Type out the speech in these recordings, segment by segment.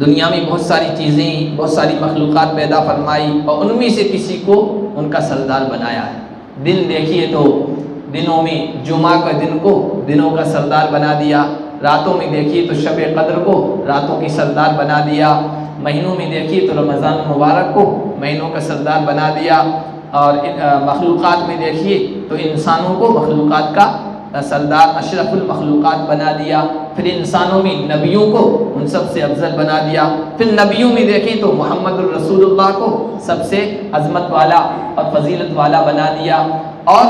دنیا میں بہت ساری چیزیں، بہت ساری مخلوقات پیدا فرمائی اور ان میں سے کسی کو ان کا سردار بنایا ہے۔ دن دیکھیے تو دنوں میں جمعہ کا دن کو دنوں کا سردار بنا دیا، راتوں میں دیکھیے تو شب قدر کو راتوں کی سردار بنا دیا، مہینوں میں دیکھیے تو رمضان مبارک کو مہینوں کا سردار بنا دیا، اور مخلوقات میں دیکھیے تو انسانوں کو مخلوقات کا سردار اشرف المخلوقات بنا دیا، پھر انسانوں میں نبیوں کو ان سب سے افضل بنا دیا، پھر نبیوں میں دیکھیں تو محمد الرسول اللہ کو سب سے عظمت والا اور فضیلت والا بنا دیا، اور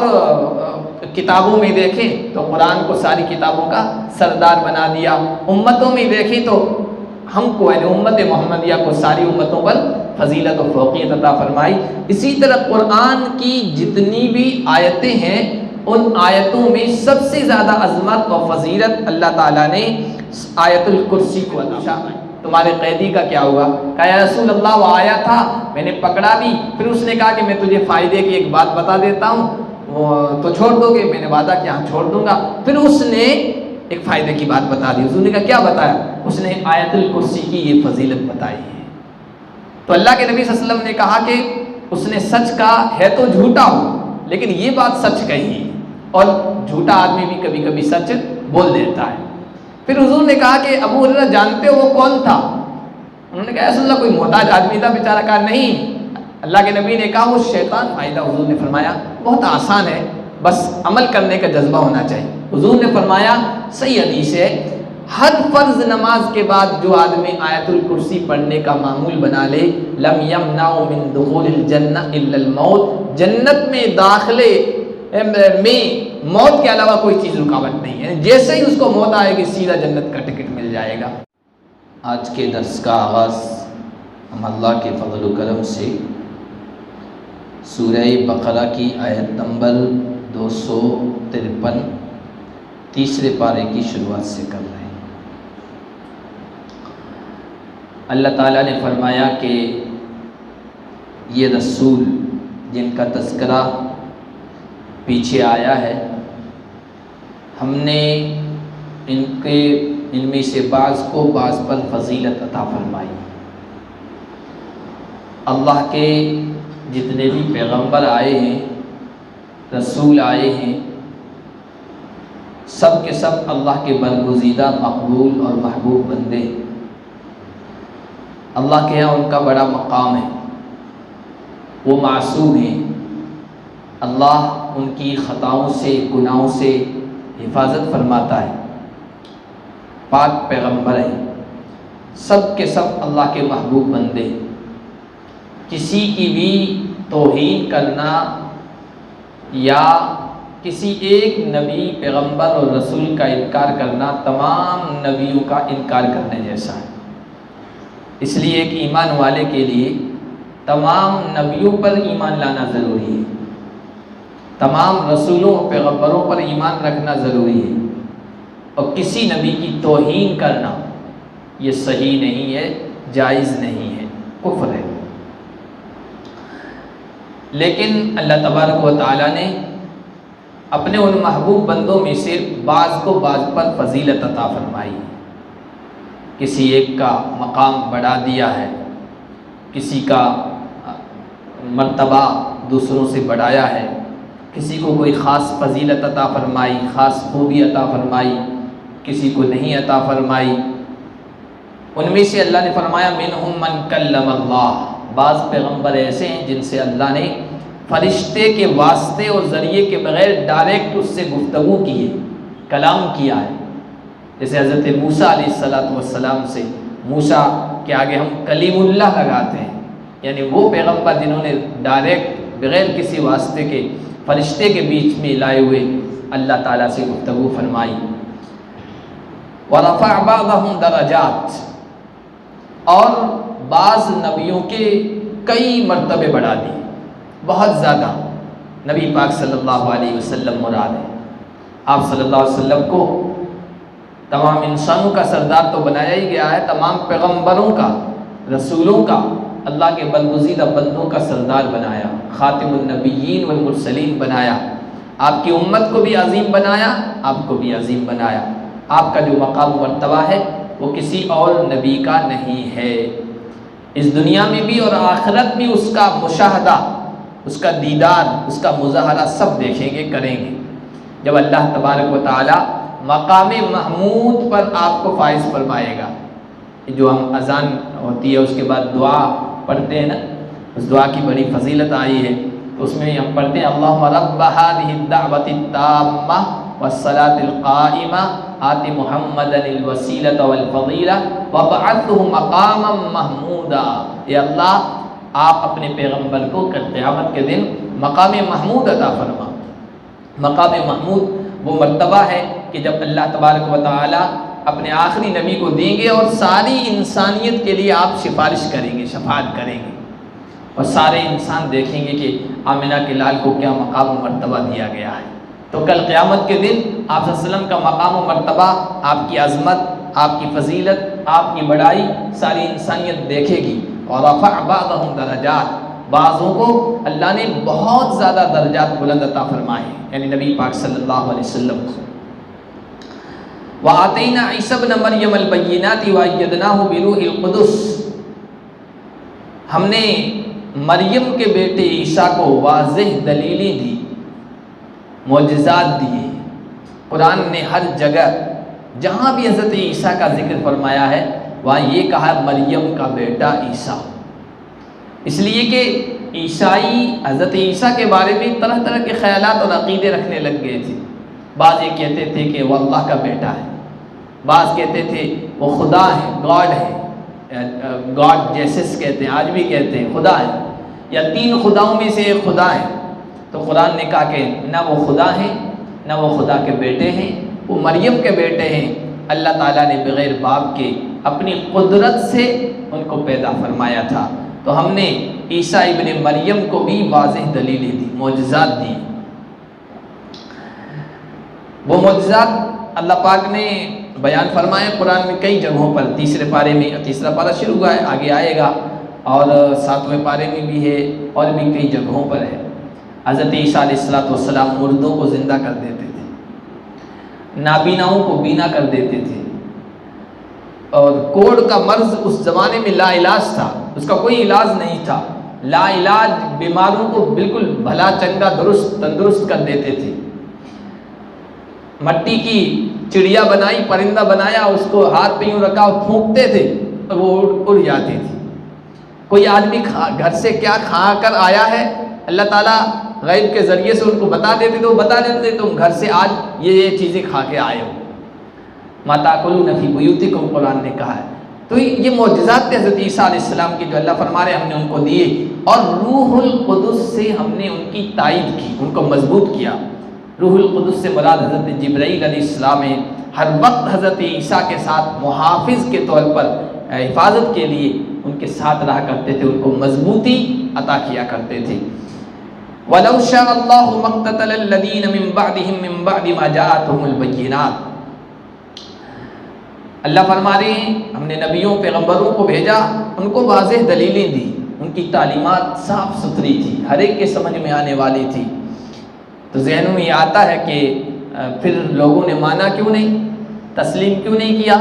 کتابوں میں دیکھیں تو قرآن کو ساری کتابوں کا سردار بنا دیا، امتوں میں دیکھیں تو ہم کو یعنی امت محمدیہ کو ساری امتوں پر فضیلت و فوقیت عطا فرمائی۔ اسی طرح قرآن کی جتنی بھی آیتیں ہیں ان آیتوں میں سب سے زیادہ عظمت و فضیلت اللہ تعالیٰ نے آیت الکرسی کو عطا فرمائی۔ تمہارے قیدی کا کیا ہوا؟ کہا یا رسول اللہ وہ آیا تھا، میں نے پکڑا بھی، پھر اس نے کہا کہ میں تجھے فائدے کی ایک بات بتا دیتا ہوں، وہ تو چھوڑ دو گے؟ میں نے وعدہ کیا ہاں چھوڑ دوں گا۔ پھر اس نے ایک فائدے کی بات بتا دی، حضور نے کہا کیا بتایا؟ اس نے آیت الکرسی کی یہ فضیلت بتائی ہے۔ تو اللہ کے نبی صلی اللہ علیہ وسلم نے کہا کہ اس نے سچ کہا ہے تو جھوٹا ہو، لیکن یہ بات سچ کہی ہے، اور جھوٹا آدمی بھی کبھی کبھی سچ بول دیتا ہے۔ پھر حضور نے کہا کہ ابو ہریرہ جانتے ہو وہ کون تھا؟ انہوں نے کہا رسول اللہ کوئی محتاج آدمی تھا بیچارہ، کہا نہیں۔ اللہ کے نبی نے کہا وہ شیطان فائدہ۔ حضور نے فرمایا بہت آسان ہے، بس عمل کرنے کا جذبہ ہونا چاہیے۔ حضور نے فرمایا صحیح حدیث ہے، ہر فرض نماز کے بعد جو آدمی آیت الکرسی پڑھنے کا معمول بنا لے، لم یمنع من دخول الجنہ الا الموت، جنت میں داخلے میں موت کے علاوہ کوئی چیز رکاوٹ نہیں ہے، جیسے ہی اس کو موت آئے گی سیدھا جنت کا ٹکٹ مل جائے گا۔ آج کے درس کا آغاز ہم اللہ کے فضل و کرم سے سورہ بقرہ کی آیت نمبر 253 تیسرے پارے کی شروعات سے کر رہے ہیں۔ اللہ تعالیٰ نے فرمایا کہ یہ رسول جن کا تذکرہ پیچھے آیا ہے، ہم نے ان میں سے بعض کو بعض پر فضیلت عطا فرمائی۔ اللہ کے جتنے بھی پیغمبر آئے ہیں، رسول آئے ہیں، سب کے سب اللہ کے برگزیدہ مقبول اور محبوب بندے، اللہ کے یہاں ان کا بڑا مقام ہے، وہ معصوم ہیں، اللہ ان کی خطاؤں سے گناہوں سے حفاظت فرماتا ہے، پاک پیغمبر ہیں، سب کے سب اللہ کے محبوب بندے۔ کسی کی بھی توہین کرنا یا کسی ایک نبی پیغمبر اور رسول کا انکار کرنا تمام نبیوں کا انکار کرنے جیسا ہے۔ اس لیے ایک ایمان والے کے لیے تمام نبیوں پر ایمان لانا ضروری ہے، تمام رسولوں اور پیغمبروں پر ایمان رکھنا ضروری ہے، اور کسی نبی کی توہین کرنا یہ صحیح نہیں ہے، جائز نہیں ہے، کفر ہے۔ لیکن اللہ تبارک و تعالیٰ نے اپنے ان محبوب بندوں میں سے بعض کو بعض پر فضیلت عطا فرمائی، کسی ایک کا مقام بڑھا دیا ہے، کسی کا مرتبہ دوسروں سے بڑھایا ہے، کسی کو کوئی خاص فضیلت عطا فرمائی، خاص خوبی عطا فرمائی، کسی کو نہیں عطا فرمائی۔ ان میں سے اللہ نے فرمایا منہم من کلم اللہ، بعض پیغمبر ایسے ہیں جن سے اللہ نے فرشتے کے واسطے اور ذریعے کے بغیر ڈائریکٹ اس سے گفتگو کی ہے، کلام کیا ہے۔ جیسے حضرت موسیٰ علیہ السلام سے، موسیٰ کے آگے ہم کلیم اللہ لگاتے ہیں، یعنی وہ پیغمبر جنہوں نے ڈائریکٹ بغیر کسی واسطے کے فرشتے کے بیچ میں لائے ہوئے اللہ تعالیٰ سے گفتگو فرمائی۔ وَرَفَعَ بَعْضَهُمْ دَرَجَاتٍ، اور بعض نبیوں کے کئی مرتبے بڑھا دیے، بہت زیادہ۔ نبی پاک صلی اللہ علیہ وسلم مراد ہے، آپ صلی اللہ علیہ وسلم کو تمام انسانوں کا سردار تو بنایا ہی گیا ہے، تمام پیغمبروں کا، رسولوں کا، اللہ کے برگزیدہ بندوں کا سردار بنایا، خاتم النبیین والمرسلین بنایا، آپ کی امت کو بھی عظیم بنایا، آپ کو بھی عظیم بنایا۔ آپ کا جو مقام و مرتبہ ہے وہ کسی اور نبی کا نہیں ہے۔ اس دنیا میں بھی اور آخرت میں اس کا مشاہدہ، اس کا دیدار، اس کا مظاہرہ سب دیکھیں گے، کریں گے، جب اللہ تبارک و تعالی مقام محمود پر آپ کو فائز فرمائے گا۔ جو ہم اذان ہوتی ہے اس کے بعد دعا پڑھتے ہیں نا، اس دعا کی بڑی فضیلت آئی ہے، تو اس میں ہم پڑھتے ہیں اللہم رب هذه الدعوة التامة والصلاة القائمة آت محمدا الوسیلة والفضیلہ وابعثه مقاما محمودا۔ اے اللہ، آپ اپنے پیغمبر کو قیامت کے دن مقام محمود عطا فرما۔ مقام محمود وہ مرتبہ ہے کہ جب اللہ تبارک و تعالی اپنے آخری نبی کو دیں گے اور ساری انسانیت کے لیے آپ سفارش کریں گے، شفاعت کریں گے، اور سارے انسان دیکھیں گے کہ آمنہ کے لال کو کیا مقام و مرتبہ دیا گیا ہے۔ تو کل قیامت کے دن آپ صلی اللہ علیہ وسلم کا مقام و مرتبہ، آپ کی عظمت، آپ کی فضیلت، آپ کی بڑائی ساری انسانیت دیکھے گی۔ اور رفع بعضهم درجات، بعضوں کو اللہ نے بہت زیادہ درجات بلند عطا فرمائے، یعنی نبی پاک صلی اللہ علیہ وسلم کو۔ وَآتَيْنَا عِيسَى ابْنَ مَرْيَمَ الْبَيِّنَاتِ وَأَيَّدْنَاهُ بِرُوحِ الْقُدُسِ، ہم نے مریم کے بیٹے عیسیٰ کو واضح دلیلیں دی، معجزات دیے۔ قرآن نے ہر جگہ جہاں بھی حضرت عیسیٰ کا ذکر فرمایا ہے وہاں یہ کہا مریم کا بیٹا عیسیٰ، اس لیے کہ عیسائی حضرت عیسیٰ کے بارے میں طرح طرح کے خیالات اور عقیدے رکھنے لگ گئے تھے۔ بعض یہ کہتے تھے کہ وہ اللہ کا بیٹا ہے، بعض کہتے تھے وہ خدا ہے، گاڈ ہے، گاڈ جیسس کہتے ہیں، آج بھی کہتے ہیں خدا ہے، یا تین خداؤں میں سے ایک خدا ہے۔ تو قرآن نے کہا کہ نہ وہ خدا ہیں، نہ وہ خدا کے بیٹے ہیں، وہ مریم کے بیٹے ہیں۔ اللہ تعالیٰ نے بغیر باپ کے اپنی قدرت سے ان کو پیدا فرمایا تھا۔ تو ہم نے عیسیٰ ابن مریم کو بھی واضح دلیلیں دی، معجزات دی۔ وہ معجزات اللہ پاک نے بیان فرمائے قرآن میں کئی جگہوں پر، تیسرے پارے میں، تیسرا پارہ شروع ہوا ہے، آگے آئے گا، اور 7ویں پارے میں بھی ہے، اور بھی کئی جگہوں پر ہے۔ حضرت عیسیٰ علیہ السلام مردوں کو زندہ کر دیتے تھے، نابیناؤں کو بینا کر دیتے تھے، اور کوڑ کا مرض اس زمانے میں لا علاج تھا، اس کا کوئی علاج نہیں تھا، لا علاج بیماروں کو بالکل بھلا چنگا درست تندرست کر دیتے تھے۔ مٹی کی چڑیا بنائی، پرندہ بنایا، اس کو ہاتھ پہ یوں رکھا پھونکتے تھے اور وہ اڑ جاتی تھی۔ کوئی آدمی گھر سے کیا کھا کر آیا ہے، اللہ تعالیٰ غیب کے ذریعے سے ان کو بتا دیتے تھے، وہ بتا دیتے تھے تم گھر سے آج یہ چیزیں کھا کے آئے ہو، ما تاکلون فی بیوتکم، قرآن نے کہا ہے۔ تو یہ معجزات تھے حضرت عیسیٰ علیہ السلام کی جو اللہ فرما رہے ہم نے ان کو دیے، اور روح القدس سے ہم نے ان کی تائید کی، ان کو مضبوط کیا۔ روح القدس سے مراد حضرت جبرائیل علیہ السلام ہے، ہر وقت حضرت عیسیٰ کے ساتھ محافظ کے طور پر حفاظت کے لیے ان کے ساتھ رہا کرتے تھے، ان کو مضبوطی عطا کیا کرتے تھے۔ وَلَوْ شَاءَ اللَّهُ مَا اقْتَتَلَ الَّذِينَ مِن بَعْدِهِم مِّن بَعْدِ مَا جَاءَتْهُمُ الْبَيِّنَاتُ، اللہ فرما رہے ہیں ہم نے نبیوں پیغمبروں کو بھیجا، ان کو واضح دلیلیں دی، ان کی تعلیمات صاف ستھری تھی، ہر ایک کے سمجھ میں آنے والی تھی۔ تو ذہنوں میں یہ آتا ہے کہ پھر لوگوں نے مانا کیوں نہیں، تسلیم کیوں نہیں کیا؟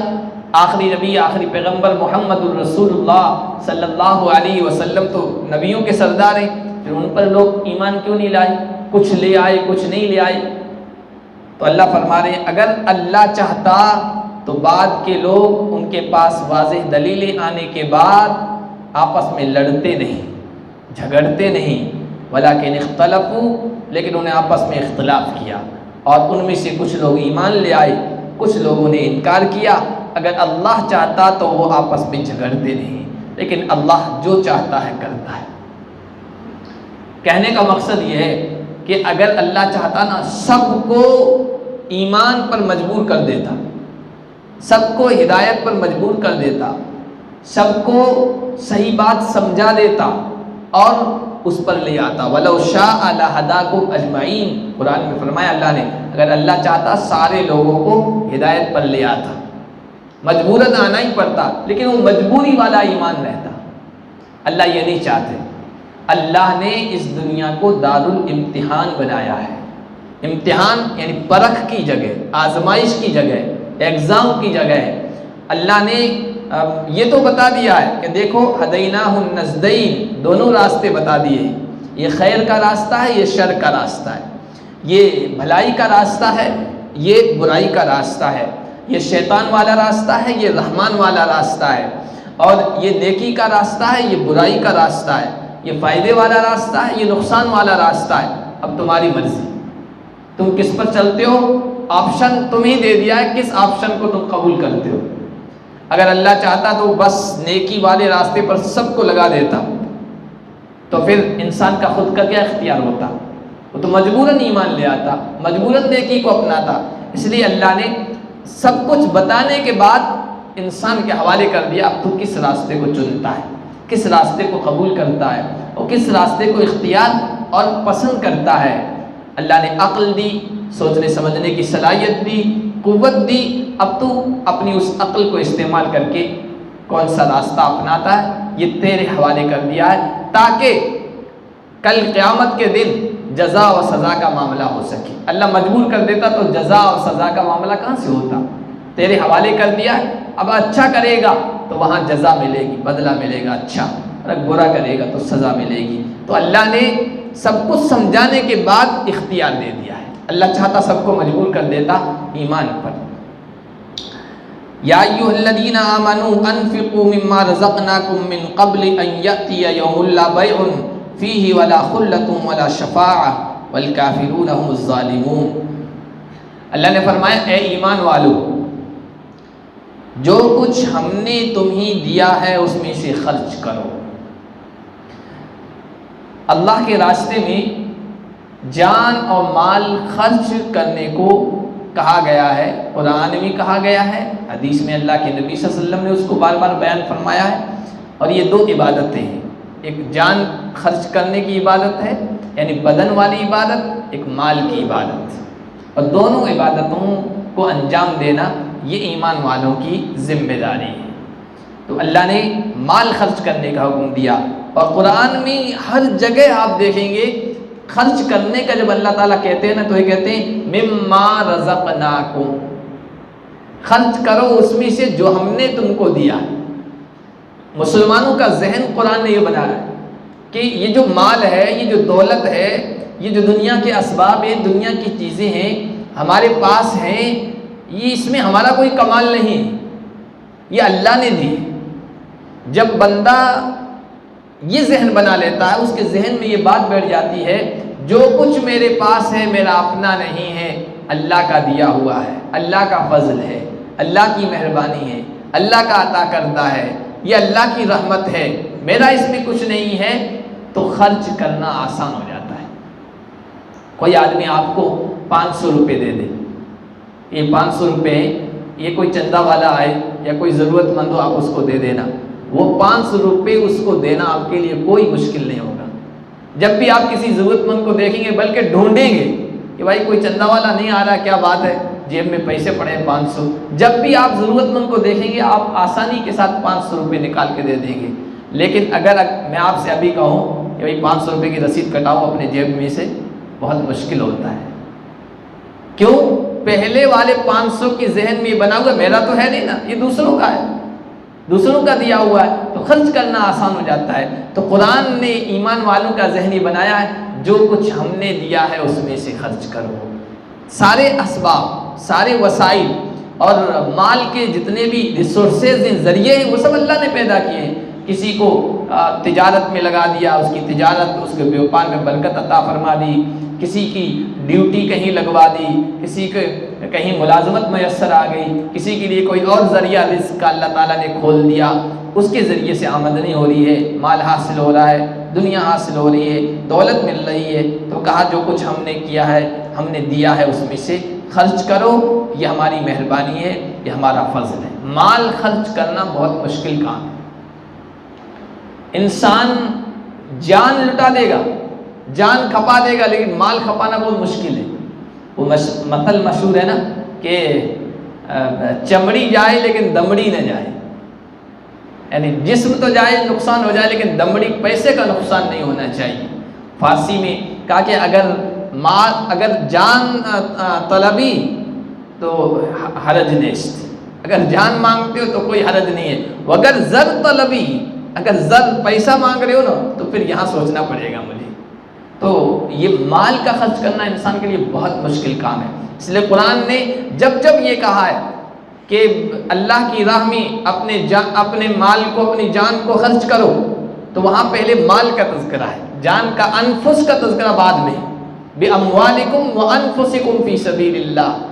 آخری نبی، آخری پیغمبر محمد الرسول اللہ صلی اللہ علیہ وسلم تو نبیوں کے سردار ہیں، پھر ان پر لوگ ایمان کیوں نہیں لائے؟ کچھ لے آئے، کچھ نہیں لے آئے۔ تو اللہ فرما رہے ہیں اگر اللہ چاہتا تو بعد کے لوگ ان کے پاس واضح دلیلیں آنے کے بعد آپس میں لڑتے نہیں، جھگڑتے نہیں، ولیکن اختلفوا، لیکن انہیں آپس میں اختلاف کیا، اور ان میں سے کچھ لوگ ایمان لے آئے، کچھ لوگوں نے انکار کیا۔ اگر اللہ چاہتا تو وہ آپس میں جھگڑتے نہیں، لیکن اللہ جو چاہتا ہے کرتا ہے۔ کہنے کا مقصد یہ ہے کہ اگر اللہ چاہتا نا سب کو ایمان پر مجبور کر دیتا، سب کو ہدایت پر مجبور کر دیتا، سب کو صحیح بات سمجھا دیتا اور اس پر لے آتا۔ وَلَوْ شَاءَ لَهَدَاكُمْ أَجْمَعِينَ، قرآن میں فرمایا اللہ نے اگر اللہ چاہتا سارے لوگوں کو ہدایت پر لے آتا، مجبوراً آنا ہی پڑتا، لیکن وہ مجبوری والا ایمان رہتا۔ اللہ یہ نہیں چاہتے۔ اللہ نے اس دنیا کو دار الامتحان بنایا ہے۔ امتحان یعنی پرکھ کی جگہ، آزمائش کی جگہ، ایگزام کی جگہ ہے۔ اللہ نے یہ تو بتا دیا ہے کہ دیکھو ہدیناہ النجدین، دونوں راستے بتا دیے، یہ خیر کا راستہ ہے، یہ شر کا راستہ ہے، یہ بھلائی کا راستہ ہے، یہ برائی کا راستہ ہے، یہ شیطان والا راستہ ہے، یہ رحمان والا راستہ ہے، اور یہ نیکی کا راستہ ہے، یہ برائی کا راستہ ہے، یہ فائدے والا راستہ ہے، یہ نقصان والا راستہ ہے۔ اب تمہاری مرضی، تم کس پر چلتے ہو، آپشن تم ہی دے دیا ہے، کس آپشن کو تم قبول کرتے ہو۔ اگر اللہ چاہتا تو بس نیکی والے راستے پر سب کو لگا دیتا، تو پھر انسان کا خود کا کیا اختیار ہوتا، وہ تو مجبوراً ایمان لے آتا، مجبوراً نیکی کو اپناتا۔ اس لیے اللہ نے سب کچھ بتانے کے بعد انسان کے حوالے کر دیا، اب تو کس راستے کو چنتا ہے، کس راستے کو قبول کرتا ہے، اور کس راستے کو اختیار اور پسند کرتا ہے۔ اللہ نے عقل دی، سوچنے سمجھنے کی صلاحیت دی، قوت دی، اب تو اپنی اس عقل کو استعمال کر کے کون سا راستہ اپناتا ہے یہ تیرے حوالے کر دیا ہے، تاکہ کل قیامت کے دن جزا و سزا کا معاملہ ہو سکے۔ اللہ مجبور کر دیتا تو جزا اور سزا کا معاملہ کہاں سے ہوتا، تیرے حوالے کر دیا ہے۔ اب اچھا کرے گا تو وہاں جزا ملے گی، بدلہ ملے گا اچھا، اور برا کرے گا تو سزا ملے گی۔ تو اللہ نے سب کچھ سمجھانے کے بعد اختیار دے دیا ہے۔ اللہ چاہتا سب کو مجبور کر دیتا ایمان پر۔ یا ایھا الذین آمنوا انفقوا مما رزقناکم من قبل ان یأتی یوم لا بیع فیہ ولا خلۃ ولا شفاعۃ والکافرون هم الظالمون۔ اللہ نے فرمایا اے ایمان والو، جو کچھ ہم نے تمہیں دیا ہے اس میں سے خرچ کرو۔ اللہ کے راستے میں جان اور مال خرچ کرنے کو کہا گیا ہے، قرآن میں کہا گیا ہے، حدیث میں اللہ کے نبی صلی اللہ علیہ وسلم نے اس کو بار بار بیان فرمایا ہے۔ اور یہ دو عبادتیں ہیں، ایک جان خرچ کرنے کی عبادت ہے یعنی بدن والی عبادت، ایک مال کی عبادت، اور دونوں عبادتوں کو انجام دینا یہ ایمان والوں کی ذمہ داری ہے۔ تو اللہ نے مال خرچ کرنے کا حکم دیا، اور قرآن میں ہر جگہ آپ دیکھیں گے خرچ کرنے کا جب اللہ تعالیٰ کہتے ہیں نا تو یہ کہتے ہیں مما رزقناکم، خرچ کرو اس میں سے جو ہم نے تم کو دیا۔ مسلمانوں کا ذہن قرآن نے یہ بنایا ہے کہ یہ جو مال ہے، یہ جو دولت ہے، یہ جو دنیا کے اسباب ہیں، دنیا کی چیزیں ہیں ہمارے پاس ہیں، یہ اس میں ہمارا کوئی کمال نہیں، یہ اللہ نے دی۔ جب بندہ یہ ذہن بنا لیتا ہے، اس کے ذہن میں یہ بات بیٹھ جاتی ہے جو کچھ میرے پاس ہے میرا اپنا نہیں ہے، اللہ کا دیا ہوا ہے، اللہ کا فضل ہے، اللہ کی مہربانی ہے، اللہ کا عطا کردہ ہے، یہ اللہ کی رحمت ہے، میرا اس میں کچھ نہیں ہے، تو خرچ کرنا آسان ہو جاتا ہے۔ کوئی آدمی آپ کو 500 روپے دے دے، یہ 500 روپے یہ کوئی چندہ والا آئے یا کوئی ضرورت مند ہو، آپ اس کو دے دینا، وہ 500 روپے اس کو دینا آپ کے لیے کوئی مشکل نہیں ہوگا۔ جب بھی آپ کسی ضرورت مند کو دیکھیں گے بلکہ ڈھونڈیں گے کہ بھائی کوئی چندہ والا نہیں آ رہا، کیا بات ہے، جیب میں پیسے پڑے ہیں 500، جب بھی آپ ضرورت مند کو دیکھیں گے آپ آسانی کے ساتھ 500 روپے نکال کے دے دیں گے۔ لیکن اگر میں آپ سے ابھی کہوں کہ بھائی 500 روپے کی رسید کٹاؤ اپنے جیب میں سے، بہت مشکل ہوتا ہے۔ کیوں؟ پہلے والے 500 کی ذہن میں بنا ہوا میرا تو ہے نہیں نا، یہ دوسروں کا ہے، دوسروں کا دیا ہوا ہے، تو خرچ کرنا آسان ہو جاتا ہے۔ تو قرآن نے ایمان والوں کا ذہنی بنایا ہے، جو کچھ ہم نے دیا ہے اس میں سے خرچ کرو۔ سارے اسباب، سارے وسائل اور مال کے جتنے بھی ریسورسز ہیں، ذریعے ہیں، وہ سب اللہ نے پیدا کیے ہیں۔ کسی کو تجارت میں لگا دیا، اس کی تجارت، اس کے بیوپار میں برکت عطا فرما دی، کسی کی ڈیوٹی کہیں لگوا دی، کسی کے کہیں ملازمت میسر آ گئی، کسی کے لیے کوئی اور ذریعہ رزق کا اللہ تعالیٰ نے کھول دیا، اس کے ذریعے سے آمدنی ہو رہی ہے، مال حاصل ہو رہا ہے، دنیا حاصل ہو رہی ہے، دولت مل رہی ہے۔ تو کہا جو کچھ ہم نے کیا ہے، ہم نے دیا ہے، اس میں سے خرچ کرو، یہ ہماری مہربانی ہے، یہ ہمارا فضل ہے۔ مال خرچ کرنا بہت مشکل کام ہے۔ انسان جان لٹا دے گا، جان کھپا دے گا، لیکن مال کھپانا بہت مشکل ہے۔ وہ مثل مشہور ہے نا کہ چمڑی جائے لیکن دمڑی نہ جائے، یعنی جسم تو جائے نقصان ہو جائے لیکن دمڑی پیسے کا نقصان نہیں ہونا چاہیے۔ فارسی میں کہا کہ اگر جان طلبی تو حرج نیست، اگر جان مانگتے ہو تو کوئی حرج نہیں ہے، اگر زر طلبی، اگر زر پیسہ مانگ رہے ہو نا تو پھر یہاں سوچنا پڑے گا مجھے۔ تو یہ مال کا خرچ کرنا انسان کے لیے بہت مشکل کام ہے، اس لیے قرآن نے جب جب یہ کہا ہے کہ اللہ کی راہ میں اپنے مال کو، اپنی جان کو خرچ کرو، تو وہاں پہلے مال کا تذکرہ ہے، جان کا، انفس کا تذکرہ بعد میں، بِأَمْوَالِكُمْ وَأَنفُسِكُمْ فِي سَبِيلِ اللَّهِ۔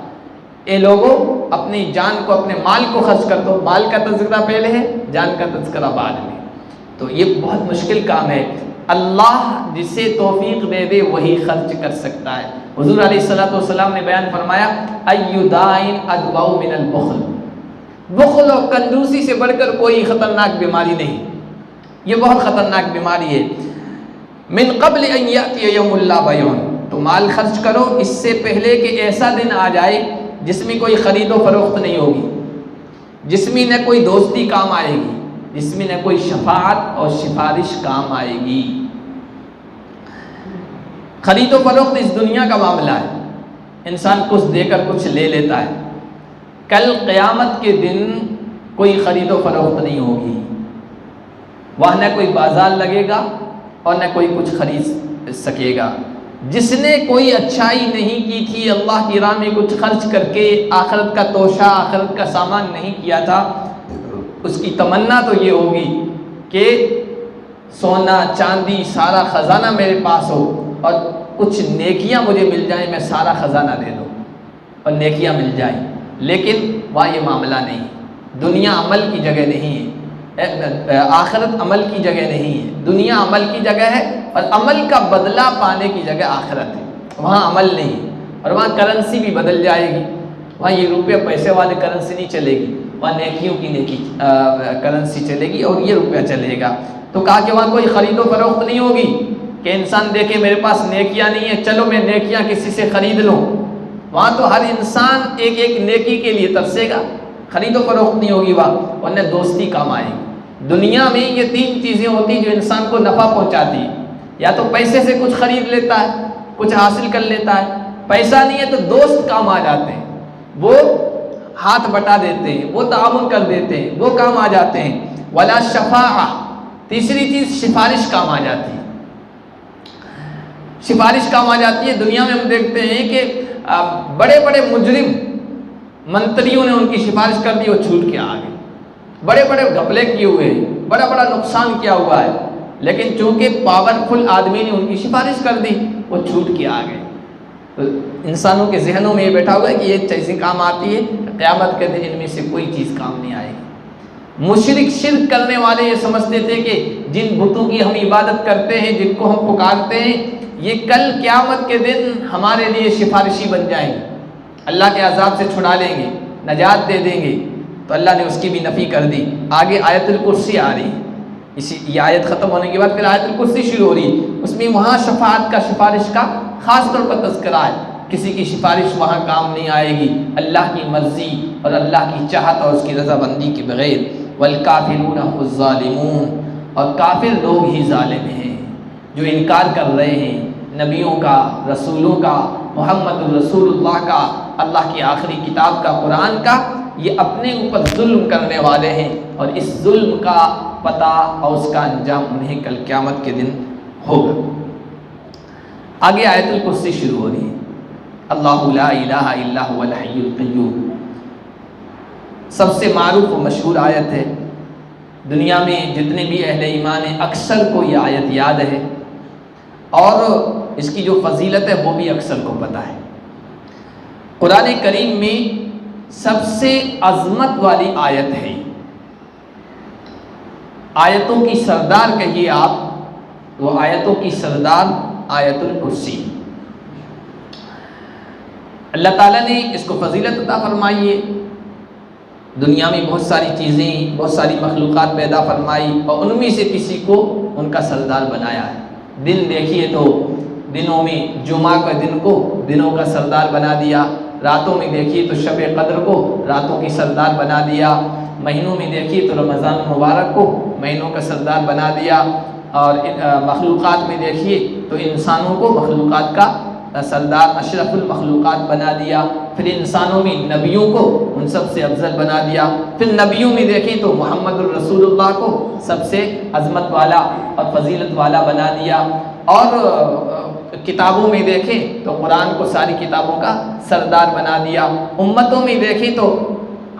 اے لوگوں اپنی جان کو، اپنے مال کو خرچ کر دو، مال کا تذکرہ پہلے ہے، جان کا تذکرہ بعد میں۔ تو یہ بہت مشکل کام ہے، اللہ جسے توفیق دے دے وہی خرچ کر سکتا ہے۔ حضور علیہ السلام نے بیان فرمایا اَيُّ دَاءٍ أَدْوَأُ مِنَ الْبُخْلِ، بخل اور کنجوسی سے بڑھ کر کوئی خطرناک بیماری نہیں، یہ بہت خطرناک بیماری ہے۔ من قبل ان یأتی یوم لا بیع، تو مال خرچ کرو اس سے پہلے کہ ایسا دن آ جائے جس میں کوئی خرید و فروخت نہیں ہوگی، جس میں نہ کوئی دوستی کام آئے گی، جس میں نہ کوئی شفاعت اور سفارش کام آئے گی۔ خرید و فروخت اس دنیا کا معاملہ ہے، انسان کچھ دے کر کچھ لے لیتا ہے، کل قیامت کے دن کوئی خرید و فروخت نہیں ہوگی، وہاں نہ کوئی بازار لگے گا اور نہ کوئی کچھ خرید سکے گا۔ جس نے کوئی اچھائی نہیں کی تھی، اللہ کی راہ میں کچھ خرچ کر کے آخرت کا توشہ، آخرت کا سامان نہیں کیا تھا، اس کی تمنا تو یہ ہوگی کہ سونا چاندی سارا خزانہ میرے پاس ہو اور کچھ نیکیاں مجھے مل جائیں، میں سارا خزانہ دے دوں اور نیکیاں مل جائیں۔ لیکن وہاں یہ معاملہ نہیں، دنیا عمل کی جگہ نہیں ہے، آخرت عمل کی جگہ نہیں ہے، دنیا عمل کی جگہ ہے اور عمل کا بدلہ پانے کی جگہ آخرت ہے، وہاں عمل نہیں، اور وہاں کرنسی بھی بدل جائے گی، وہاں یہ روپے پیسے والے کرنسی نہیں چلے گی، وہاں نیکیوں کی نیکی کرنسی چلے گی اور یہ روپیہ چلے گا۔ تو کہا کہ وہاں کوئی خرید و فروخت نہیں ہوگی کہ انسان دیکھے میرے پاس نیکیاں نہیں ہیں، چلو میں نیکیاں کسی سے خرید لوں، وہاں تو ہر انسان ایک ایک نیکی کے لیے ترسے گا، خرید و فروخت نہیں ہوگی وہاں، ورنہ دوستی کام آئے گی۔ دنیا میں یہ تین چیزیں ہوتی ہیں جو انسان کو نفع پہنچاتی ہیں، یا تو پیسے سے کچھ خرید لیتا ہے، کچھ حاصل کر لیتا ہے، پیسہ نہیں ہے تو دوست کام آ جاتے ہیں، وہ ہاتھ بٹا دیتے ہیں، وہ تعاون کر دیتے ہیں، وہ کام آ جاتے ہیں۔ ولا شفاعہ، تیسری چیز سفارش کام آ جاتی ہے، سفارش کام آ جاتی ہے۔ دنیا میں ہم دیکھتے ہیں کہ بڑے بڑے مجرم منتریوں نے ان کی سفارش کر دی، وہ چھوٹ کے آ گئے، بڑے بڑے گھپلے کیے ہوئے ہیں، بڑا بڑا نقصان کیا ہوا ہے، لیکن چونکہ پاورفل آدمی نے ان کی سفارش کر دی، وہ چھوٹ کے آ گئے۔ تو انسانوں کے ذہنوں میں یہ بیٹھا ہوا ہے کہ یہ چیزیں کام آتی ہے، قیامت کے دن ان میں سے کوئی چیز کام نہیں آئے گی۔ مشرک شرک کرنے والے یہ سمجھتے تھے کہ جن بتوں کی ہم عبادت کرتے ہیں، جن کو ہم پکارتے ہیں، یہ کل قیامت کے دن ہمارے لیے سفارشی بن جائیں گے، اللہ کے عذاب سے چھڑا لیں گے، نجات دے دیں گے۔ تو اللہ نے اس کی بھی نفی کر دی۔ آگے آیت الکرسی آ رہی ہے، یہ آیت ختم ہونے کے بعد پھر آیت الکرسی شروع ہو رہی ہے، اس میں وہاں شفاعت کا، سفارش کا خاص طور پر تذکرہ ہے۔ کسی کی سفارش وہاں کام نہیں آئے گی اللہ کی مرضی اور اللہ کی چاہت اور اس کی رضامندی کے بغیر۔ والکافرون هم الظالمون، اور کافر لوگ ہی ظالم ہیں، جو انکار کر رہے ہیں نبیوں کا، رسولوں کا، محمد الرسول اللہ کا، اللہ کی آخری کتاب کا، قرآن کا، یہ اپنے اوپر ظلم کرنے والے ہیں، اور اس ظلم کا پتہ اور اس کا انجام انہیں کل قیامت کے دن ہوگا۔ آگے آیت الکرسی شروع ہو رہی ہے۔ اللہ لا الہ الا هو الحی القیوم، سب سے معروف و مشہور آیت ہے، دنیا میں جتنے بھی اہل ایمان ہیں اکثر کو یہ آیت یاد ہے، اور اس کی جو فضیلت ہے وہ بھی اکثر کو پتہ ہے۔ قرآن کریم میں سب سے عظمت والی آیت ہے، آیتوں کی سردار کہیے آپ، وہ آیتوں کی سردار آیت الکرسی۔ اللہ تعالیٰ نے اس کو فضیلت عطا فرمائی ہے، دنیا میں بہت ساری چیزیں، بہت ساری مخلوقات پیدا فرمائی، اور ان میں سے کسی کو ان کا سردار بنایا ہے۔ دن دیکھیے تو دنوں میں جمعہ کا دن کو دنوں کا سردار بنا دیا، راتوں میں دیکھیے تو شب قدر کو راتوں کی سردار بنا دیا، مہینوں میں دیکھیے تو رمضان مبارک کو مہینوں کا سردار بنا دیا، اور مخلوقات میں دیکھیے تو انسانوں کو مخلوقات کا سردار اشرف المخلوقات بنا دیا، پھر انسانوں میں نبیوں کو ان سب سے افضل بنا دیا، پھر نبیوں میں دیکھیں تو محمد الرسول اللہ کو سب سے عظمت والا اور فضیلت والا بنا دیا، اور کتابوں میں دیکھیں تو قرآن کو ساری کتابوں کا سردار بنا دیا، امتوں میں دیکھیں تو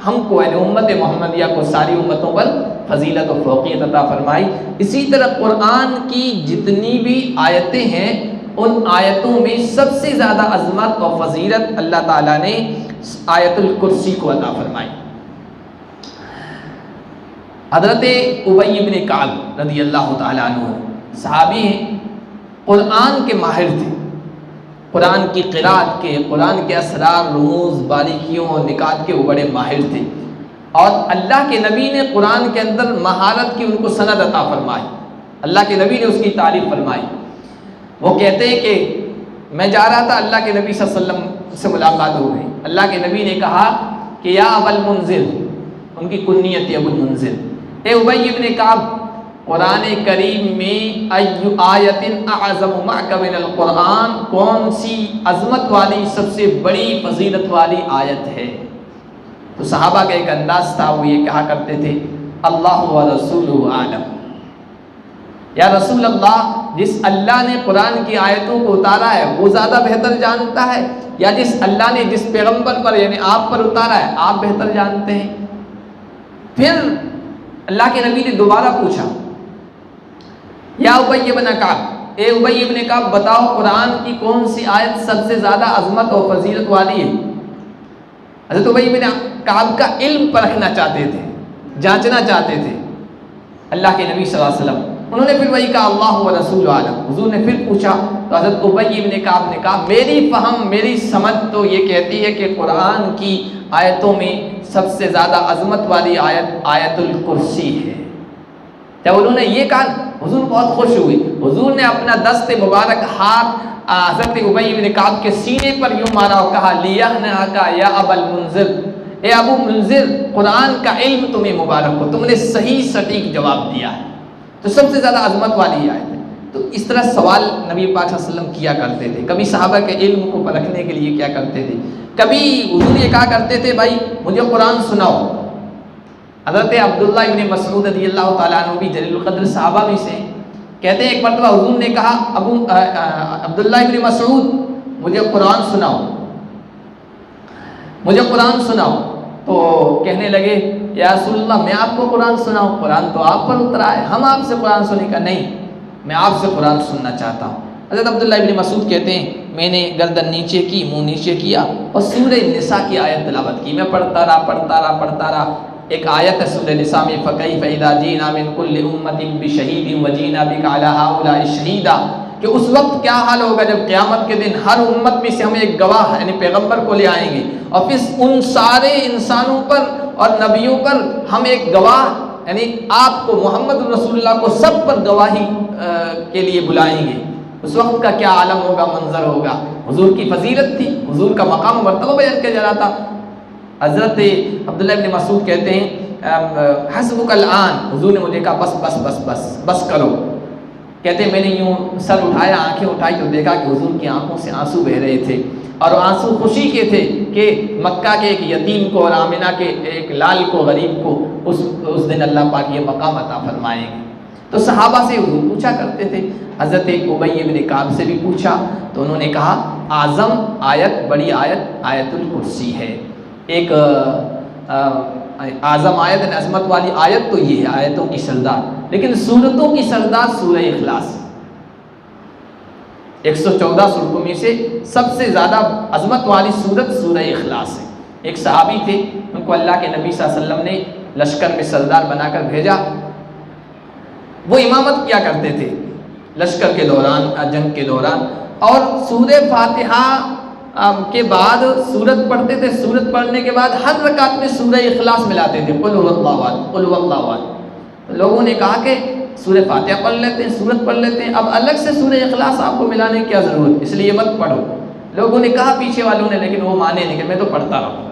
ہم کو یعنی امت محمدیہ کو ساری امتوں پر فضیلت و فوقیت عطا فرمائی۔ اسی طرح قرآن کی جتنی بھی آیتیں ہیں ان آیتوں میں سب سے زیادہ عظمت و فضیلت اللہ تعالیٰ نے آیت الکرسی کو عطا فرمائی۔ حضرت ابی بن کعب رضی اللہ تعالیٰ عنہ صحابی ہیں، قرآن کے ماہر تھے، قرآن کی قرأت کے، قرآن کے اسرار، رموز، باریکیوں اور نکات کے وہ بڑے ماہر تھے، اور اللہ کے نبی نے قرآن کے اندر مہارت کی ان کو سند عطا فرمائی، اللہ کے نبی نے اس کی تعریف فرمائی۔ وہ کہتے ہیں کہ میں جا رہا تھا، اللہ کے نبی صلی اللہ علیہ وسلم سے ملاقات ہو گئی، اللہ کے نبی نے کہا کہ یا ابا المنذر، ان کی کنیت ابو المنذر، اے ابی بن کعب، قرآن کریم میں ای آیت اعظم معک من القرآن، کون سی عظمت والی سب سے بڑی فضیلت والی آیت ہے؟ تو صحابہ کا ایک انداز تھا، وہ یہ کہا کرتے تھے اللہ و رسولہ اعلم، یا رسول اللہ، جس اللہ نے قرآن کی آیتوں کو اتارا ہے وہ زیادہ بہتر جانتا ہے، یا جس اللہ نے جس پیغمبر پر یعنی آپ پر اتارا ہے آپ بہتر جانتے ہیں؟ پھر اللہ کے نبی نے دوبارہ پوچھا یا ابی بن کعب، اے ابی بن کعب بتاؤ قرآن کی کون سی آیت سب سے زیادہ عظمت اور فضیلت والی ہے؟ حضرت ابی بن کعب کا علم پرکھنا چاہتے تھے، جانچنا چاہتے تھے اللہ کے نبی صلی اللہ علیہ وسلم۔ انہوں نے پھر وہی کہا اللہ و رسول عالم۔ حضور نے پھر پوچھا تو حضرت ابی بن کعب نے کہا میری فہم، میری سمجھ تو یہ کہتی ہے کہ قرآن کی آیتوں میں سب سے زیادہ عظمت والی آیت آیت الکرسی ہے۔ جب انہوں نے یہ کہا حضور بہت خوش ہوئے، حضور نے اپنا دست مبارک ہاتھ حضرت ابی بن کعب کے سینے پر یوں مارا اور کہا لیہنہک یا ابا المنذر، اے ابو منذر، قرآن کا علم تمہیں مبارک ہو، تم نے صحیح سٹیک جواب دیا ہے، تو سب سے زیادہ عظمت والی آیت ہے۔ تو اس طرح سوال نبی پاک صلی اللہ علیہ وسلم کیا کرتے تھے، کبھی صحابہ کے علم کو پرکھنے کے لیے کیا کرتے تھے، کبھی حضور یہ کہا کرتے تھے بھائی مجھے قرآن سناؤ۔ حضرت عبداللہ ابن مسعود رضی اللہ تعالیٰ عنہ بھی جلیل القدر صحابہ میں سے کہتے ہیں ایک مرتبہ حضور نے کہا عبداللہ ابن مسعود مجھے قرآن سناؤ، مجھے قرآن سناؤ، تو کہنے لگے یا رسول اللہ میں آپ کو قرآن سناؤں، قرآن تو آپ پر اترا ہے، ہم آپ سے قرآن سننے کا نہیں، میں آپ سے قرآن سننا چاہتا ہوں۔ حضرت عبداللہ ابن مسعود کہتے ہیں میں نے گردن نیچے کی، منہ نیچے کیا اور سورہ نساء کی آیت تلاوت کی، میں پڑھتا رہا۔ ایک آیت ہے سورہ نساء میں فَكَيْفَ إِذَا جِئْنَا مِن كُلِّ أُمَّةٍ بِشَهِيدٍ وَجِئْنَا بِكَ عَلَىٰ هَٰؤُلَاءِ شَهِيدًا، کہ اس وقت کیا حال ہوگا جب قیامت کے دن ہر امت میں سے ہم ایک گواہ یعنی پیغمبر کو لے آئیں گے، اور پھر ان سارے انسانوں پر اور نبیوں پر ہم ایک گواہ یعنی آپ کو محمد رسول اللہ کو سب پر گواہی کے لیے بلائیں گے۔ اس وقت کا کیا عالم ہوگا، منظر ہوگا۔ حضور کی فضیلت تھی، حضور کا مقام و مرتبہ بیان کیا جا رہا تھا۔ حضرت عبداللہ ابن مسعود کہتے ہیں حسبک الآن، حضور نے مجھے کہا بس بس بس بس بس کرو۔ کہتے ہیں میں نے یوں سر اٹھایا، آنکھیں اٹھائی تو دیکھا کہ حضور کی آنکھوں سے آنسو بہ رہے تھے، اور آنسو خوشی کے تھے کہ مکہ کے ایک یتیم کو اور آمنہ کے ایک لال کو، غریب کو اس دن اللہ پاک یہ مقام عطا فرمائیں گے۔ تو صحابہ سے حضور پوچھا کرتے تھے، حضرت ابی بن کعب سے بھی پوچھا تو انہوں نے کہا اعظم آیت، بڑی آیت آیت الکرسی ہے۔ ایک اعظم آیت عظمت والی آیت تو یہ ہے آیتوں کی سردار، لیکن سورتوں کی سردار سورہ اخلاص، 114 سورتوں میں سے سب سے زیادہ عظمت والی سورت سورہ اخلاص ہے۔ ایک صحابی تھے، ان کو اللہ کے نبی صلی اللہ علیہ وسلم نے لشکر میں سردار بنا کر بھیجا، وہ امامت کیا کرتے تھے لشکر کے دوران، جنگ کے دوران، اور سورہ فاتحہ کے بعد سورت پڑھتے تھے، سورت پڑھنے کے بعد ہر رکعت میں سورہ اخلاص ملاتے تھے، قل هو اللہ احد قل هو اللہ احد۔ لوگوں نے کہا کہ سورہ فاتحہ پڑھ لیتے ہیں، سورت پڑھ لیتے ہیں، اب الگ سے سورہ اخلاص آپ کو ملانے کی کیا ضرورت، اس لیے مت پڑھو۔ لوگوں نے کہا پیچھے والوں نے، لیکن وہ مانے نہیں کہ میں تو پڑھتا رہوں۔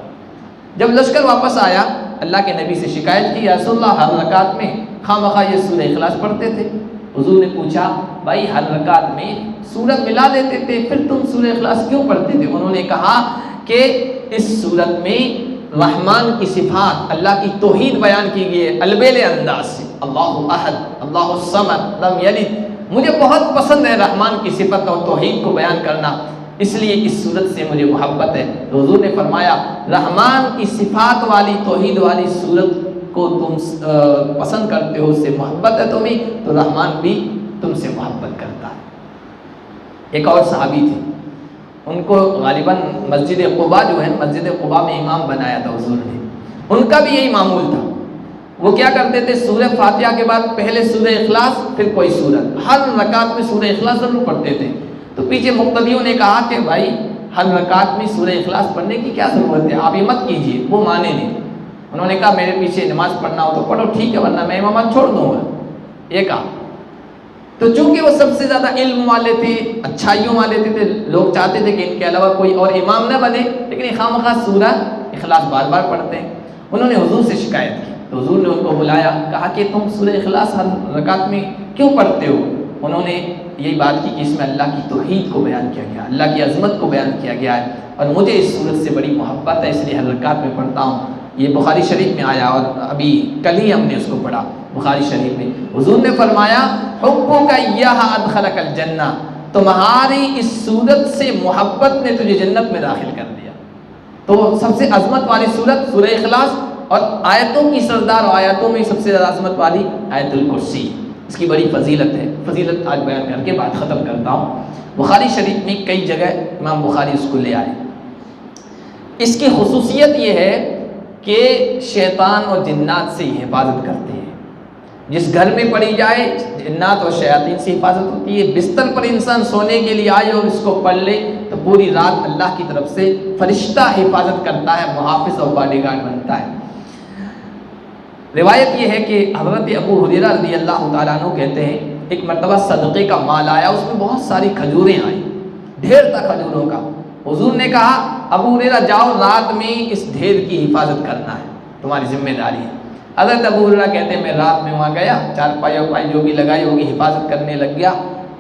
جب لشکر واپس آیا اللہ کے نبی سے شکایت کی، یا رسول اللہ ہر رکعت میں خواہ مخواہ یہ سورہ اخلاص پڑھتے تھے۔ حضور نے پوچھا بھائی ہر رکعت میں سورت ملا دیتے تھے، پھر تم سورہ اخلاص کیوں پڑھتے تھے؟ انہوں نے کہا کہ اس سورت میں رحمان کی صفات، اللہ کی توحید بیان کی گئی ہے البیل انداز سے، اللہ احد اللہ الصمد لم یلد، مجھے بہت پسند ہے رحمان کی صفت اور توحید کو بیان کرنا، اس لیے اس صورت سے مجھے محبت ہے۔ تو حضور نے فرمایا رحمان کی صفات والی توحید والی صورت کو تم پسند کرتے ہو، اس سے محبت ہے تمہیں، تو رحمان بھی تم سے محبت کرتا ہے۔ ایک اور صحابی تھے، ان کو غالباً مسجد قباء جو ہے، مسجد قباء میں امام بنایا تھا حضور نے، ان کا بھی یہی معمول تھا۔ وہ کیا کرتے تھے، سورہ فاتحہ کے بعد پہلے سورہ اخلاص پھر کوئی سورت، ہر رکعت میں سورہ اخلاص ضرور پڑھتے تھے۔ تو پیچھے مقتدیوں نے کہا کہ بھائی ہر رکعت میں سورہ اخلاص پڑھنے کی کیا ضرورت ہے، آپ یہ مت کیجیے، وہ مانے نہیں۔ انہوں نے کہا میرے پیچھے نماز پڑھنا ہو تو پڑھو، ٹھیک ہے، ورنہ میں امامت چھوڑ دوں گا، یہ کہا۔ تو چونکہ وہ سب سے زیادہ علم والے تھے، اچھائیوں والے تھے، لوگ چاہتے تھے کہ ان کے علاوہ کوئی اور امام نہ بنے، لیکن خواہ سورہ اخلاص بار بار پڑھتے ہیں۔ انہوں نے حضور سے شکایت کی، تو حضور نے ان کو بلایا، کہا کہ تم سورہ اخلاص ہر رکعت میں کیوں پڑھتے ہو؟ انہوں نے یہی بات کی کہ اس میں اللہ کی توحید کو بیان کیا گیا، اللہ کی عظمت کو بیان کیا گیا ہے، اور مجھے اس صورت سے بڑی محبت ہے، اس لیے ہر رکعت میں پڑھتا ہوں۔ یہ بخاری شریف میں آیا، اور ابھی کل ہی ہم نے اس کو پڑھا بخاری شریف میں۔ حضور نے فرمایا حبک ایہا ادخلک الجنہ، تمہاری اس صورت سے محبت نے تجھے جنت میں داخل کر دیا۔ تو سب سے عظمت والی صورت سورہ اخلاص، اور آیتوں کی سردار و آیتوں میں سب سے زیادہ عظمت والی آیت الکرسی، اس کی بڑی فضیلت ہے۔ فضیلت آج بیان کر کے بات ختم کرتا ہوں۔ بخاری شریف میں کئی جگہ امام بخاری اس کو لے آئے۔ اس کی خصوصیت یہ ہے کہ شیطان اور جنات سے ہی حفاظت کرتے ہیں۔ جس گھر میں پڑھی جائے جنات اور شیاطین سے حفاظت ہوتی ہے۔ بستر پر انسان سونے کے لیے آئے اور اس کو پڑھ لے تو پوری رات اللہ کی طرف سے فرشتہ حفاظت کرتا ہے، محافظ اور باڈی گارڈ بنتا ہے۔ روایت یہ ہے کہ حضرت ابو ہریرہ رضی اللہ تعالیٰ عنہ کہتے ہیں ایک مرتبہ صدقے کا مال آیا، اس میں بہت ساری کھجوریں آئیں، ڈھیر تھا کھجوروں کا۔ حضور نے کہا ابو ہریرہ جاؤ رات میں اس ڈھیر کی حفاظت کرنا ہے، تمہاری ذمہ داری ہے۔ حضرت ابو ہریرہ کہتے ہیں میں رات میں وہاں گیا، چارپائی وپائی جو بھی لگائی ہوگی حفاظت کرنے لگ گیا۔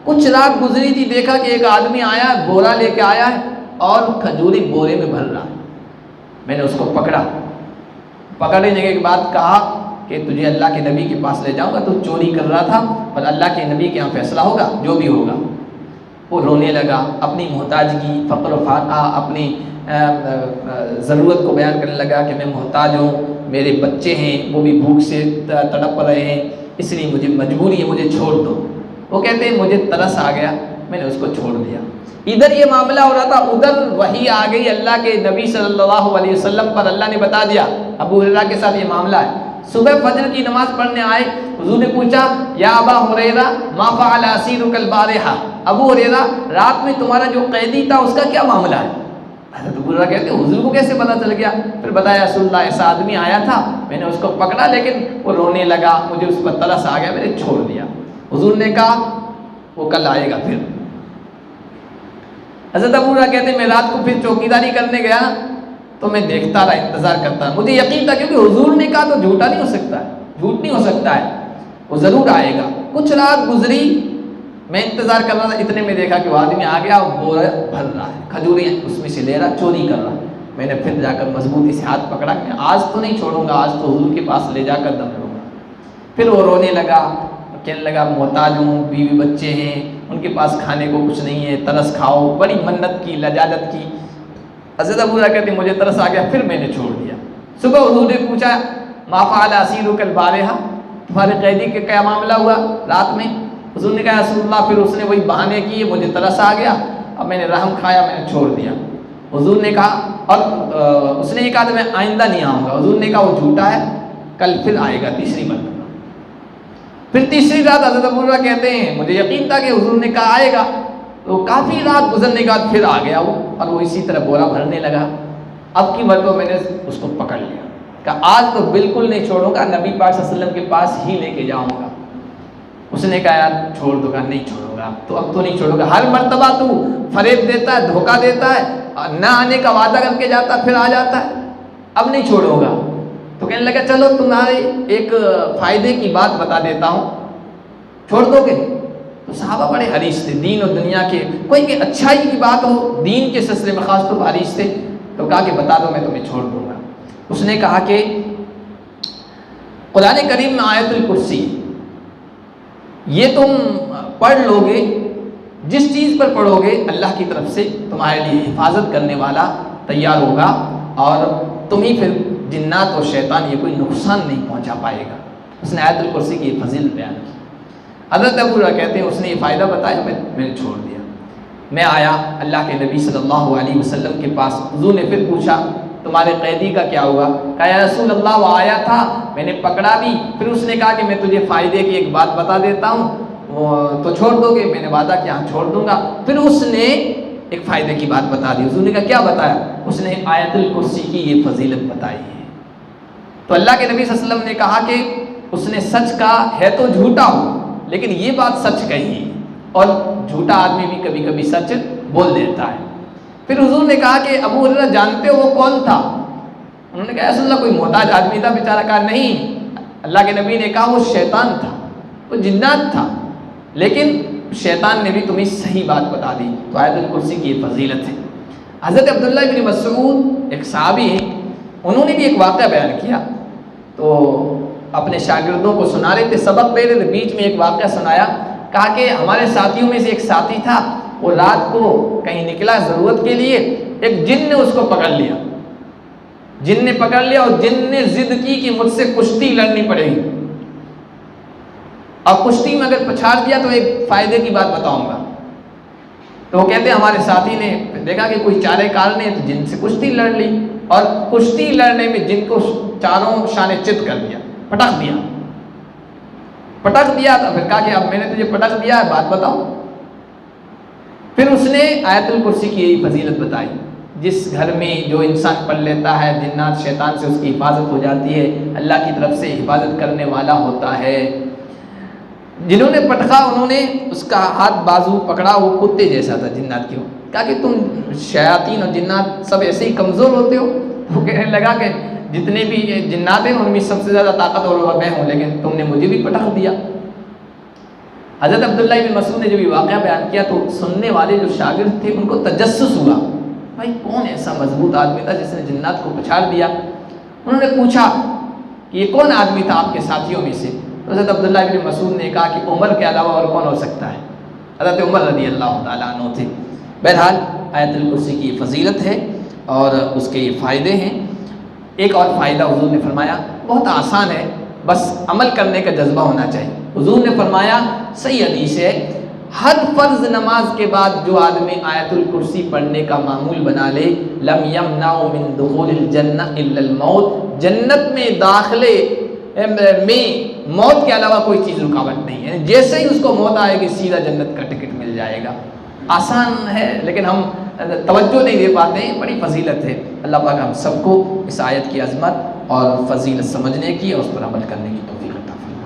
کچھ رات گزری تھی، دیکھا کہ ایک آدمی آیا، بورا لے کے آیا ہے اور کھجوریں بورے میں بھر رہا ہے۔ میں نے اس کو پکڑا، پکڑنے کے بعد کہا کہ تجھے اللہ کے نبی کے پاس لے جاؤں گا، تو چوری کر رہا تھا اور اللہ کے نبی کے یہاں فیصلہ ہوگا جو بھی ہوگا۔ وہ رونے لگا، اپنی محتاجگی، فقر و فاقہ، اپنی ضرورت کو بیان کرنے لگا کہ میں محتاج ہوں، میرے بچے ہیں وہ بھی بھوک سے تڑپ رہے ہیں، اس لیے مجھے مجبوری ہے، مجھے چھوڑ دو۔ وہ کہتے ہیں مجھے ترس آ گیا، میں نے اس کو چھوڑ دیا۔ ادھر یہ معاملہ ہو رہا تھا، ادھر وحی آ گئی اللہ کے نبی صلی اللہ علیہ وسلم پر، اللہ نے بتا دیا ابو ہریرہ کے ساتھ یہ معاملہ ہے۔ صبح فجر کی نماز پڑھنے آئے، حضور نے پوچھا یا ابا ہریرہ ما فعل اسیرک البارحہ، ابو ہریرہ رات میں تمہارا جو قیدی تھا اس کا کیا معاملہ ہے؟ حضرت ابو ہریرہ کہتے ہیں حضور کو کیسے پتہ چل گیا؟ پھر بتایا رسول اللہ ایسا آدمی آیا تھا، میں نے اس کو پکڑا لیکن وہ رونے لگا، مجھے اس پر ترس آ گیا، میں نے چھوڑ دیا۔ حضور نے کہا وہ کل آئے گا۔ پھر حضرت ابو ہریرہ کہتے ہیں میں رات کو پھر چوکیداری کرنے گیا تو میں دیکھتا رہا، انتظار کرتا رہا، مجھے یقین تھا کیونکہ حضور نے کہا تو جھوٹا نہیں ہو سکتا ہے، جھوٹ نہیں ہو سکتا ہے، وہ ضرور آئے گا۔ کچھ رات گزری، میں انتظار کر رہا تھا، اتنے میں دیکھا کہ وہ آدمی آ گیا اور بورا بھر رہا ہے، کھجوریں اس میں سے لے رہا، چوری کر رہا۔ میں نے پھر جا کر مضبوطی سے ہاتھ پکڑا کہ آج تو نہیں چھوڑوں گا، آج تو حضور کے پاس لے جا کر دم لوں گا۔ پھر وہ رونے لگا، کہنے لگا محتاج ہوں، بیوی بچے ہیں، ان کے پاس کھانے کو کچھ نہیں ہے، ترس کھاؤ، بڑی منت کی، لجاجت کی۔ حضرت ابو ہریرہ کہتے ہیں مجھے ترس آ گیا، پھر میں نے چھوڑ دیا۔ صبح حضور نے پوچھا ما فعل اسیرک البارحہ، تمہارے قیدی کا کیا معاملہ ہوا رات میں؟ حضور نے کہا رسول اللہ پھر اس نے وہی بہانے کیے، مجھے ترس آ گیا، اب میں نے رحم کھایا، میں نے چھوڑ دیا۔ حضور نے کہا، اور اس نے یہ کہا کہ میں آئندہ نہیں آؤں گا۔ حضور نے کہا وہ جھوٹا ہے، کل پھر آئے گا تیسری مرتبہ۔ پھر تیسری رات حضرت ابو ہریرہ کہتے ہیں مجھے یقین تھا کہ حضور نے کہا آئے گا، تو کافی رات گزرنے کے بعد پھر آ گیا وہ، اور وہ اسی طرح بورا بھرنے لگا۔ اب کی مرتبہ میں نے اس کو پکڑ لیا، کہا آج تو بالکل نہیں چھوڑوں گا، نبی پاک صلی اللہ علیہ وسلم کے پاس ہی لے کے جاؤں گا۔ اس نے کہا یار چھوڑ دو گا، نہیں چھوڑوں گا، تو اب تو نہیں چھوڑوں گا، ہر مرتبہ تو فریب دیتا ہے، دھوکہ دیتا ہے، نہ آنے کا وعدہ کر کے جاتا پھر آ جاتا ہے، اب نہیں چھوڑوں گا۔ تو کہنے لگا چلو تمہارے ایک فائدے کی بات بتا دیتا ہوں، چھوڑ دو گے؟ تو صحابہ بڑے حریص تھے دین اور دنیا کے، کوئی بھی اچھائی کی بات ہو دین کے سلسلے میں خاص طور پر حریص تھے، تو کہا کہ بتا دو میں تمہیں چھوڑ دوں گا۔ اس نے کہا کہ قرآن کریم میں آیت الکرسی یہ تم پڑھ لو گے، جس چیز پر پڑھو گے اللہ کی طرف سے تمہارے لیے حفاظت کرنے والا تیار ہوگا، اور تمہیں پھر جنات اور شیطان یہ کوئی نقصان نہیں پہنچا پائے گا۔ اس نے آیت الکرسی کی فضیلت بیان کی۔ حضرت ابو ہریرہ کہتے ہیں اس نے یہ فائدہ بتایا، میں نے چھوڑ دیا۔ میں آیا اللہ کے نبی صلی اللہ علیہ وسلم کے پاس، حضور نے پھر پوچھا تمہارے قیدی کا کیا ہوا؟ کہا یا رسول اللہ وہ آیا تھا، میں نے پکڑا بھی، پھر اس نے کہا کہ میں تجھے فائدے کی ایک بات بتا دیتا ہوں تو چھوڑ دو گے؟ میں نے وعدہ کیا چھوڑ دوں گا۔ پھر اس نے ایک فائدے کی بات بتا دی، حضور نے کہا کیا بتایا؟ اس نے آیت الکرسی کی یہ فضیلت بتائی ہے۔ تو اللہ کے نبی صلی اللہ علیہ وسلم نے کہا کہ اس نے سچ کہا ہے تو جھوٹا ہو، لیکن یہ بات سچ کہی، اور جھوٹا آدمی بھی کبھی کبھی سچ بول دیتا ہے۔ پھر حضور نے کہا کہ ابو ہریرہ جانتے ہو وہ کون تھا؟ انہوں نے کہا رسول اللہ کوئی محتاج آدمی تھا بیچارہ۔ کہا نہیں، اللہ کے نبی نے کہا وہ شیطان تھا، وہ جنات تھا، لیکن شیطان نے بھی تمہیں صحیح بات بتا دی۔ تو آیت الکرسی کی یہ فضیلت ہے۔ حضرت عبداللہ بن مسعود ایک صحابی ہیں، انہوں نے بھی ایک واقعہ بیان کیا، تو اپنے شاگردوں کو سنا رہے تھے، سبق دے رہے تھے، بیچ میں ایک واقعہ سنایا۔ کہا کہ ہمارے ساتھیوں میں سے ایک ساتھی تھا، وہ رات کو کہیں نکلا ضرورت کے لیے، ایک جن نے اس کو پکڑ لیا، جن نے پکڑ لیا، اور جن نے ضد کی کہ مجھ سے کشتی لڑنی پڑے گی، اور کشتی میں اگر پچھاڑ دیا تو ایک فائدے کی بات بتاؤں گا۔ تو وہ کہتے ہیں ہمارے ساتھی نے دیکھا کہ کوئی چارے کار نے تو جن سے کشتی لڑ لی، اور کشتی لڑنے میں جن کو چاروں شانے چت کر دیا، پٹک دیا تو پھر کہا کہ اب میں نے تجھے پٹک دیا ہے، بات بتاؤ۔ پھر اس نے آیت الکرسی کی یہی فضیلت بتائی، جس گھر میں جو انسان پڑھ لیتا ہے جنات شیطان سے اس کی حفاظت ہو جاتی ہے، اللہ کی طرف سے حفاظت کرنے والا ہوتا ہے۔ جنہوں نے پٹکا انہوں نے اس کا ہاتھ بازو پکڑا، وہ کتے جیسا تھا جنات کیوں؟ کہا کہ تم شیاطین اور جنات سب ایسے ہی کمزور ہوتے ہو؟ وہ کہنے لگا کہ جتنے بھی جنات ہیں ان میں سب سے زیادہ طاقتور میں ہوں، لیکن تم نے مجھے بھی پٹک دیا۔ حضرت عبداللہ بن مسعود نے جب یہ واقعہ بیان کیا تو سننے والے جو شاگرد تھے ان کو تجسس ہوا، بھائی کون ایسا مضبوط آدمی تھا جس نے جنات کو پچھاڑ دیا؟ انہوں نے پوچھا کہ یہ کون آدمی تھا آپ کے ساتھیوں میں سے؟ حضرت عبداللہ بن مسعود نے کہا کہ عمر کے علاوہ اور کون ہو سکتا ہے؟ حضرت عمر رضی اللہ تعالیٰ عنہ تھے۔ بہرحال آیت الکرسی کی فضیلت ہے اور اس کے یہ فائدے ہیں۔ ایک اور فائدہ حضور نے فرمایا، بہت آسان ہے، بس عمل کرنے کا جذبہ ہونا چاہیے۔ حضور نے فرمایا، صحیح حدیث ہے، ہر فرض نماز کے بعد جو آدمی آیت الکرسی پڑھنے کا معمول بنا لے، لم یمنع من دخول الجنہ الا الموت، جنت میں داخلے میں موت کے علاوہ کوئی چیز رکاوٹ نہیں ہے، جیسے ہی اس کو موت آئے گی سیدھا جنت کا ٹکٹ مل جائے گا۔ آسان ہے لیکن ہم توجہ نہیں دے پاتے ہیں، بڑی فضیلت ہے۔ اللہ پاک ہم سب کو اس آیت کی عظمت اور فضیلت سمجھنے کی اور اس پر عمل کرنے کی توفیق عطا فرمائے۔